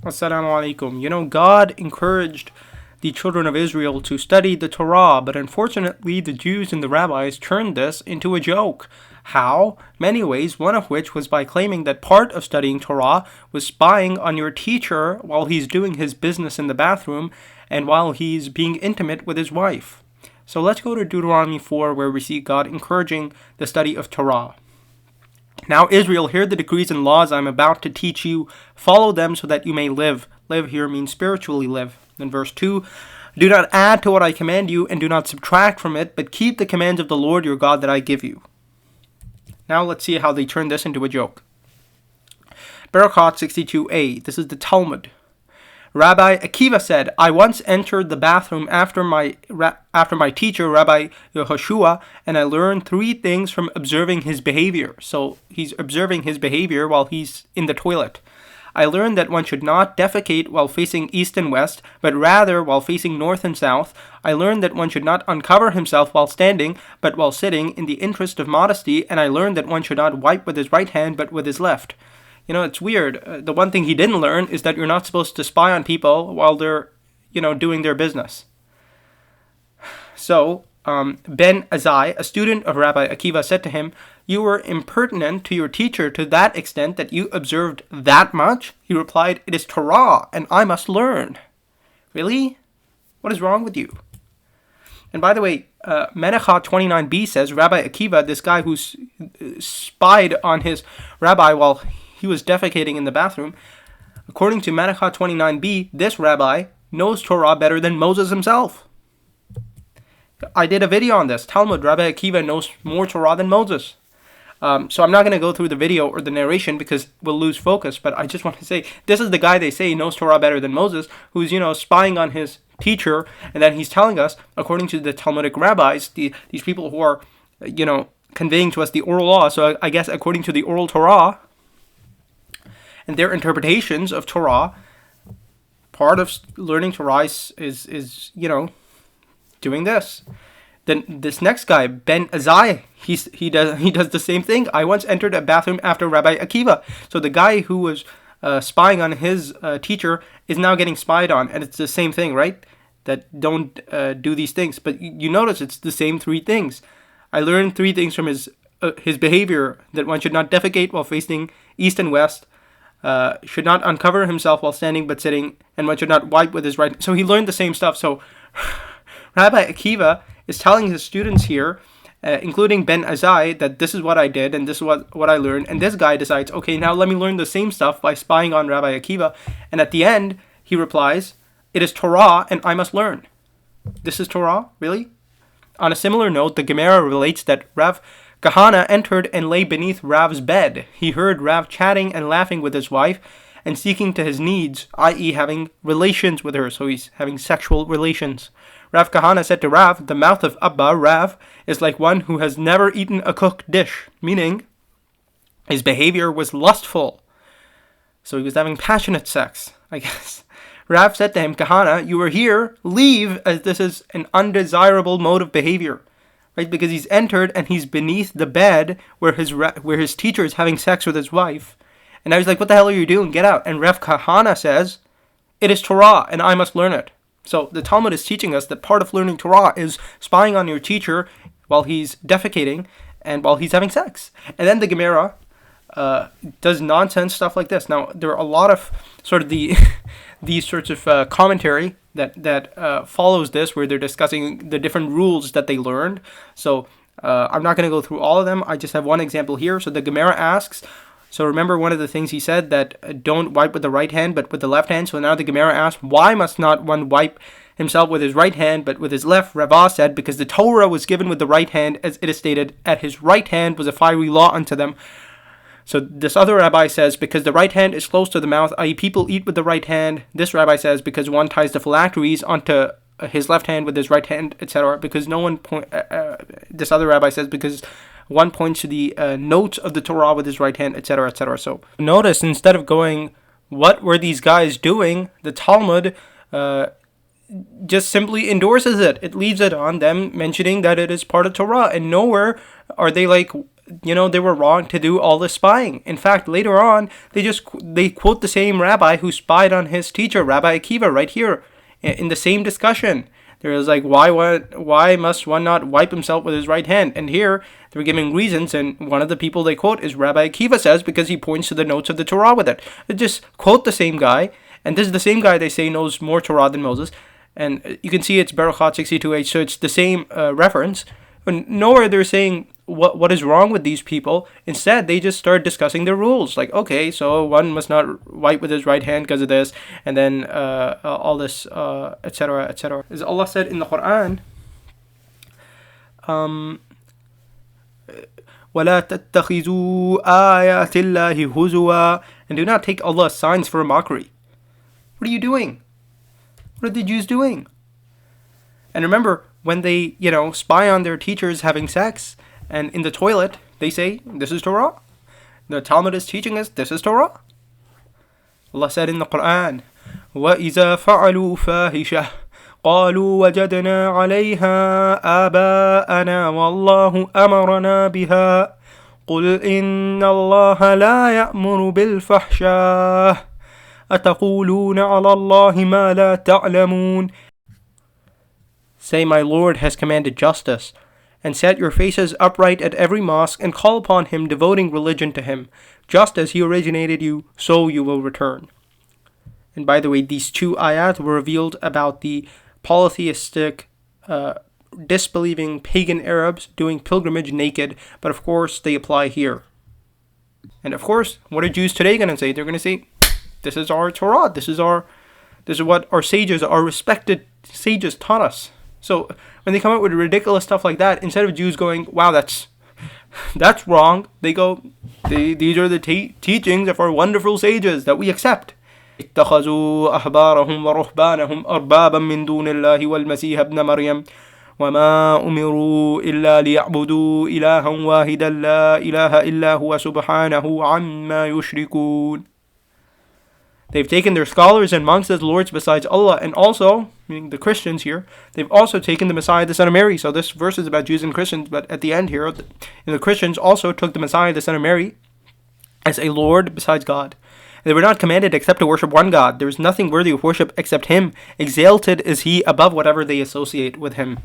Assalamu alaikum. God encouraged the children of Israel to study the Torah, but unfortunately the Jews and the rabbis turned this into a joke. How? Many ways, one of which was by claiming that part of studying Torah was spying on your teacher while he's doing his business in the bathroom and while he's being intimate with his wife. So let's go to Deuteronomy 4, where we see God encouraging the study of Torah. Now, Israel, hear the decrees and laws I am about to teach you. Follow them so that you may live. Live here means spiritually live. Then verse 2, do not add to what I command you, and do not subtract from it, but keep the commands of the Lord your God that I give you. Now let's see how they turn this into a joke. Berachot 62a, this is the Talmud. Rabbi Akiva said, I once entered the bathroom after my teacher, Rabbi Yehoshua, and I learned 3 things from observing his behavior. So he's observing his behavior while he's in the toilet. I learned that one should not defecate while facing east and west, but rather while facing north and south. I learned that one should not uncover himself while standing, but while sitting, in the interest of modesty, and I learned that one should not wipe with his right hand, but with his left. It's weird. The one thing he didn't learn is that you're not supposed to spy on people while they're, doing their business. So, Ben Azai, a student of Rabbi Akiva, said to him, you were impertinent to your teacher to that extent that you observed that much? He replied, it is Torah, and I must learn. Really? What is wrong with you? And by the way, Menachah 29b says, Rabbi Akiva, this guy who spied on his rabbi while he was defecating in the bathroom, according to Menachah 29b, this rabbi knows Torah better than Moses himself. I did a video on this. Talmud, Rabbi Akiva knows more Torah than Moses. So I'm not going to go through the video or the narration because we'll lose focus, but I just want to say, this is the guy they say knows Torah better than Moses, who's, spying on his teacher, and then he's telling us, according to the Talmudic rabbis, these people who are, conveying to us the oral law, so I guess according to the oral Torah, and their interpretations of Torah, part of learning Torah is doing this. Then this next guy, Ben Azai, he does the same thing. I once entered a bathroom after Rabbi Akiva. So the guy who was spying on his teacher is now getting spied on, and it's the same thing, right? That don't do these things. But you notice it's the same 3 things. I learned 3 things from his behavior: that one should not defecate while facing east and west, should not uncover himself while standing but sitting, and one should not wipe with his right. So he learned the same stuff. So Rabbi Akiva is telling his students here, including Ben Azai, that this is what I did and this is what I learned. And this guy decides, okay, now let me learn the same stuff by spying on Rabbi Akiva. And at the end, he replies, it is Torah and I must learn. This is Torah? Really? On a similar note, the Gemara relates that Rav Kahana entered and lay beneath Rav's bed. He heard Rav chatting and laughing with his wife and seeking to his needs, i.e. having relations with her, so he's having sexual relations. Rav Kahana said to Rav, the mouth of Abba, Rav, is like one who has never eaten a cooked dish, meaning his behavior was lustful. So he was having passionate sex, I guess. Rav said to him, Kahana, you are here, leave, as this is an undesirable mode of behavior. Right, because he's entered and he's beneath the bed where his teacher is having sex with his wife. And now he's like, what the hell are you doing? Get out. And Rav Kahana says, it is Torah and I must learn it. So the Talmud is teaching us that part of learning Torah is spying on your teacher while he's defecating and while he's having sex. And then the Gemara does nonsense stuff like this. Now, there are a lot of sort of these sorts of commentary that follows this, where they're discussing the different rules that they learned. So I'm not going to go through all of them. I just have one example here. So the Gemara asks, so remember one of the things he said, that don't wipe with the right hand but with the left hand. So now the Gemara asks, why must not one wipe himself with his right hand but with his left? Rabbi said, because the Torah was given with the right hand, as it is stated, at his right hand was a fiery law unto them. So this other rabbi says, because the right hand is close to the mouth, i.e. people eat with the right hand. This rabbi says, because one ties the phylacteries onto his left hand with his right hand, etc. Because no one this other rabbi says, because one points to the notes of the Torah with his right hand, etc., etc. So notice, instead of going, what were these guys doing, the Talmud just simply endorses it. It leaves it on them mentioning that it is part of Torah, and nowhere are they like they were wrong to do all this spying. In fact, later on, they quote the same rabbi who spied on his teacher, Rabbi Akiva, right here in the same discussion. There is like, why must one not wipe himself with his right hand? And here they're giving reasons, and one of the people they quote is Rabbi Akiva says, because he points to the notes of the Torah with it. They just quote the same guy, and this is the same guy they say knows more Torah than Moses. And you can see it's Berachat 62h, so it's the same reference. But nowhere they're saying what is wrong with these people. Instead, they just start discussing their rules. Like, okay, so one must not wipe with his right hand because of this, and then all this, etc., etc. As Allah said in the Quran, وَلَا تَتَّخِذُوا آيَاتِ اللَّهِ هُزُوًا, and do not take Allah's signs for a mockery. What are you doing? What are the Jews doing? And remember, when they, spy on their teachers having sex, and in the toilet, they say, this is Torah. The Talmud is teaching us, this is Torah. Allah said in the Quran, وَإِذَا فَعَلُوا فَاحِشَةً قَالُوا وَجَدْنَا عَلَيْهَا آبَاءَنَا وَاللَّهُ أَمَرَنَا بِهَا قُلْ إِنَّ اللَّهَ لَا يَأْمُرُ بِالْفَحْشَاءِ أَتَقُولُونَ عَلَى اللَّهِ مَا لَا تَعْلَمُونَ. Say, my Lord has commanded justice, and set your faces upright at every mosque, and call upon him, devoting religion to him. Just as he originated you, so you will return. And by the way, these two ayat were revealed about the polytheistic, disbelieving pagan Arabs doing pilgrimage naked, but of course they apply here. And of course, what are Jews today going to say? They're going to say, this is our Torah, this is what our sages, our respected sages taught us. So when they come up with ridiculous stuff like that, instead of Jews going, wow, that's wrong, they go, these are the teachings of our wonderful sages that we accept. اتخذوا أحبارهم ورهبانهم أربابا من دون الله والمسيح ابن مريم وما أمروا إلا ليعبدوا إلها واحدا لا إله إلا هو سبحانه عما يشركون. They've taken their scholars and monks as lords besides Allah, and also, meaning the Christians here, they've also taken the Messiah, the Son of Mary. So this verse is about Jews and Christians, but at the end here, the Christians also took the Messiah, the Son of Mary, as a Lord besides God. They were not commanded except to worship one God. There is nothing worthy of worship except Him. Exalted is He above whatever they associate with Him.